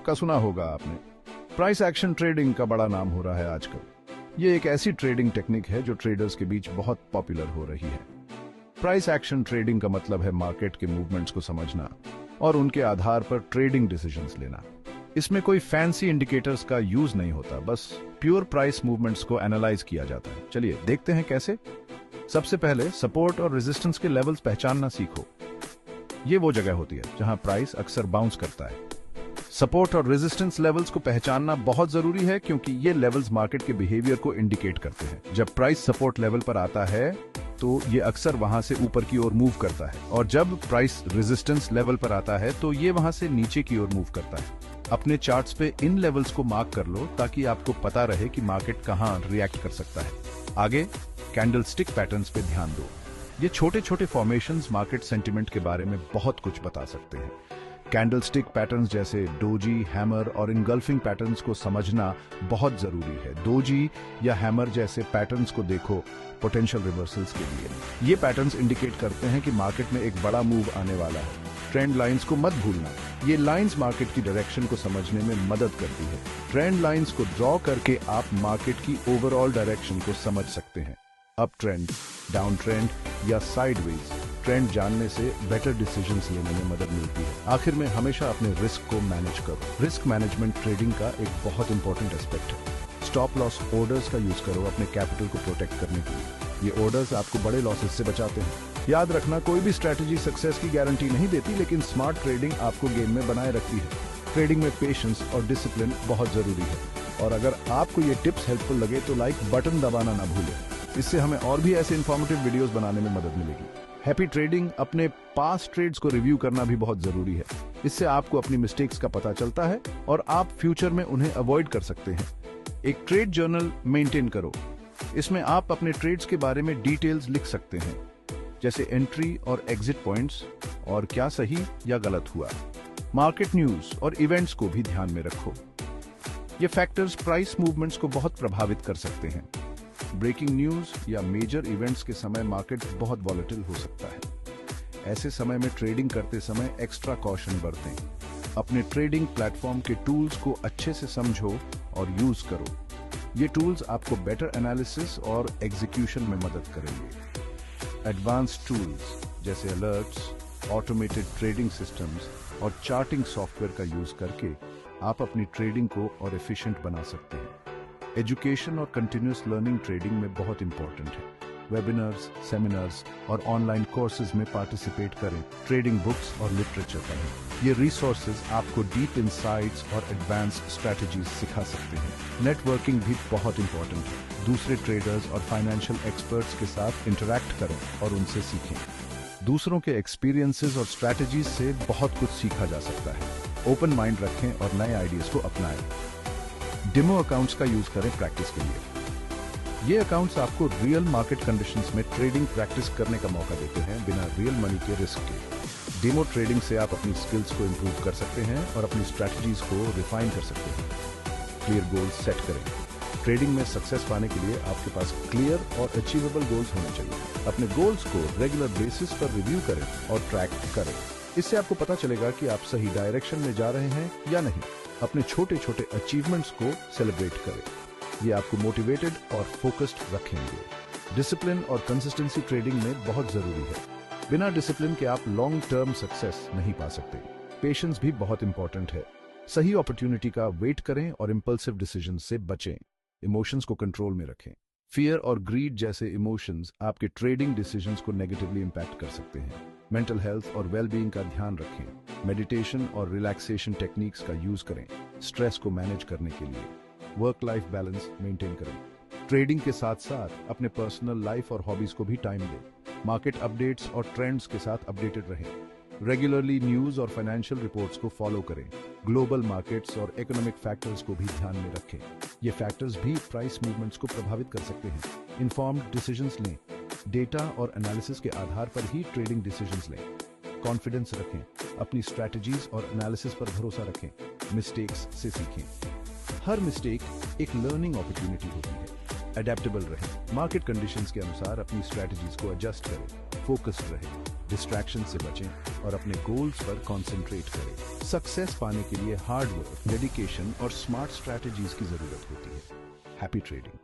का सुना होगा आपने। प्राइस एक्शन ट्रेडिंग का बड़ा नाम हो रहा है आजकल। ये एक ऐसी ट्रेडिंग टेक्निक है जो ट्रेडर्स के बीच बहुत पॉपुलर हो रही है। प्राइस एक्शन ट्रेडिंग का मतलब है मार्केट के मूवमेंट्स को समझना और उनके आधार पर ट्रेडिंग डिसीजंस लेना। इसमें कोई फैंसी इंडिकेटर्स का यूज नहीं होता, बस प्योर प्राइस मूवमेंट्स को एनालाइज किया जाता है। चलिए देखते हैं कैसे। सबसे पहले सपोर्ट और रेजिस्टेंस के लेवल्स पहचानना सीखो। ये वो जगह होती है जहां प्राइस अक्सर बाउंस करता है। सपोर्ट और रेजिस्टेंस लेवल्स को पहचानना बहुत जरूरी है क्योंकि ये लेवल्स मार्केट के बिहेवियर को इंडिकेट करते हैं। जब प्राइस सपोर्ट लेवल पर आता है तो ये अक्सर वहां से ऊपर की ओर मूव करता है, और जब प्राइस रेजिस्टेंस लेवल पर आता है तो ये वहां से नीचे की ओर मूव करता है। अपने चार्ट्स पे इन लेवल्स को मार्क कर लो ताकि आपको पता रहे कि मार्केट कहां रिएक्ट कर सकता है। आगे कैंडलस्टिक पैटर्न्स पे ध्यान दो। ये छोटे छोटे फॉर्मेशंस मार्केट सेंटिमेंट के बारे में बहुत कुछ बता सकते हैं। कैंडलस्टिक पैटर्न्स जैसे डोजी, हैमर और इनगल्फिंग पैटर्न्स को समझना बहुत जरूरी है। डोजी या हैमर जैसे पैटर्न्स को देखो पोटेंशियल रिवर्सल्स के लिए। ये पैटर्न्स इंडिकेट करते हैं कि मार्केट में एक बड़ा मूव आने वाला है। ट्रेंड लाइंस को मत भूलना, ये लाइंस मार्केट की डायरेक्शन को समझने में मदद करती है। ट्रेंड लाइंस को ड्रॉ करके आप मार्केट की ओवरऑल डायरेक्शन को समझ सकते हैं। अप ट्रेंड, डाउन ट्रेंड या साइडवेज ट्रेंड जानने से बेटर डिसीजंस लेने में मदद मिलती है। आखिर में हमेशा अपने रिस्क को मैनेज करो। रिस्क मैनेजमेंट ट्रेडिंग का एक बहुत इंपॉर्टेंट एस्पेक्ट है। स्टॉप लॉस ऑर्डर्स का यूज करो अपने कैपिटल को प्रोटेक्ट करने के लिए। ये ऑर्डर्स आपको बड़े लॉसेस से बचाते हैं। याद रखना, कोई भी स्ट्रैटेजी सक्सेस की गारंटी नहीं देती, लेकिन स्मार्ट ट्रेडिंग आपको गेम में बनाए रखती है। ट्रेडिंग में पेशेंस और डिसिप्लिन बहुत जरूरी है। और अगर आपको ये टिप्स हेल्पफुल लगे तो लाइक बटन दबाना ना भूलें। इससे हमें और भी ऐसे इंफॉर्मेटिव वीडियोस बनाने में मदद मिलेगी। Happy trading. अपने पास्ट ट्रेड्स को रिव्यू करना भी बहुत जरूरी है। इससे आपको अपनी मिस्टेक्स का पता चलता है और आप फ्यूचर में उन्हें अवॉइड कर सकते हैं। एक ट्रेड जर्नल मेंटेन करो। इसमें आप अपने ट्रेड्स के बारे में डिटेल्स लिख सकते हैं, जैसे एंट्री और एग्जिट पॉइंट्स और क्या सही या गलत हुआ। मार्केट न्यूज और इवेंट्स को भी ध्यान में रखो। ये फैक्टर्स प्राइस मूवमेंट्स को बहुत प्रभावित कर सकते हैं। ब्रेकिंग न्यूज या मेजर इवेंट्स के समय मार्केट बहुत वॉलेटिल हो सकता है। ऐसे समय में ट्रेडिंग करते समय एक्स्ट्रा कॉशन बरतें। अपने ट्रेडिंग प्लेटफॉर्म के टूल्स को अच्छे से समझो और यूज करो। ये टूल्स आपको बेटर एनालिसिस और एग्जीक्यूशन में मदद करेंगे। एडवांस टूल्स जैसे अलर्ट्स, ऑटोमेटेड ट्रेडिंग सिस्टम्स और चार्टिंग सॉफ्टवेयर का यूज करके आप अपनी ट्रेडिंग को और एफिशिएंट बना सकते हैं। एजुकेशन और कंटिन्यूस लर्निंग ट्रेडिंग में बहुत इंपॉर्टेंट है। वेबिनार्स, सेमिनार्स और ऑनलाइन कोर्सेज में पार्टिसिपेट करें। ट्रेडिंग बुक्स और लिटरेचर पढ़ें। ये रिसोर्सेज आपको डीप इंसाइट्स और एडवांस्ड स्ट्रैटेजीज सिखा सकते हैं। नेटवर्किंग भी बहुत इंपॉर्टेंट है। दूसरे ट्रेडर्स और फाइनेंशियल एक्सपर्ट्स के साथ इंटरैक्ट करें और उनसे सीखें। दूसरों के एक्सपीरियंसेस और स्ट्रैटेजीज से बहुत कुछ सीखा जा सकता है। ओपन माइंड रखें और नए आइडियाज को अपनाएं। डेमो अकाउंट्स का यूज करें प्रैक्टिस के लिए। ये अकाउंट्स आपको रियल मार्केट कंडीशंस में ट्रेडिंग प्रैक्टिस करने का मौका देते हैं बिना रियल मनी के रिस्क के। डेमो ट्रेडिंग से आप अपनी स्किल्स को इंप्रूव कर सकते हैं और अपनी स्ट्रैटेजीज को रिफाइन कर सकते हैं। क्लियर गोल्स सेट करें। ट्रेडिंग में सक्सेस पाने के लिए आपके पास क्लियर और अचीवेबल गोल्स होने चाहिए। अपने गोल्स को रेगुलर बेसिस पर रिव्यू करें और ट्रैक करें। इससे आपको पता चलेगा कि आप सही डायरेक्शन में जा रहे हैं या नहीं। अपने छोटे छोटे अचीवमेंट्स को सेलिब्रेट करें। ये आपको मोटिवेटेड और फोकस्ड रखेंगे। डिसिप्लिन और कंसिस्टेंसी ट्रेडिंग में बहुत जरूरी है। बिना डिसिप्लिन के आप लॉन्ग टर्म सक्सेस नहीं पा सकते। पेशेंस भी बहुत इंपॉर्टेंट है। सही अपॉर्चुनिटी का वेट करें और इंपल्सिव डिसीजन से बचें। इमोशंस को कंट्रोल में रखें। फियर और ग्रीड जैसे इमोशंस आपके ट्रेडिंग डिसीजंस को नेगेटिवली इंपैक्ट कर सकते हैं। मेंटल हेल्थ और वेलबीइंग का ध्यान रखें। मेडिटेशन और रिलैक्सेशन टेक्निक्स का यूज करें स्ट्रेस को मैनेज करने के लिए। वर्क लाइफ बैलेंस मेंटेन करें। ट्रेडिंग के साथ साथ अपने पर्सनल लाइफ और हॉबीज को भी टाइम दें। मार्केट अपडेट्स और ट्रेंड्स के साथ अपडेटेड रहें। रेगुलरली न्यूज और फाइनेंशियल रिपोर्ट्स को फॉलो करें। ग्लोबल मार्केट्स और इकोनॉमिक फैक्टर्स को भी ध्यान में रखें। ये फैक्टर्स भी प्राइस मूवमेंट्स को प्रभावित कर सकते हैं। इन्फॉर्म्ड डिसीजंस लें। डेटा और एनालिसिस के आधार पर ही ट्रेडिंग डिसीजंस लें। कॉन्फिडेंस रखें। अपनी स्ट्रैटेजीज और एनालिसिस पर भरोसा रखें। मिस्टेक्स से सीखें। हर मिस्टेक एक लर्निंग अपॉर्चुनिटी होती है। अडेप्टेबल रहें। मार्केट कंडीशंस के अनुसार अपनी स्ट्रैटेजीज को एडजस्ट करें। फोकस्ड रहें। डिस्ट्रैक्शन से बचें और अपने गोल्स पर कंसंट्रेट करें। सक्सेस पाने के लिए हार्ड वर्क, डेडिकेशन और स्मार्ट स्ट्रैटेजीज की जरूरत होती है। Happy trading.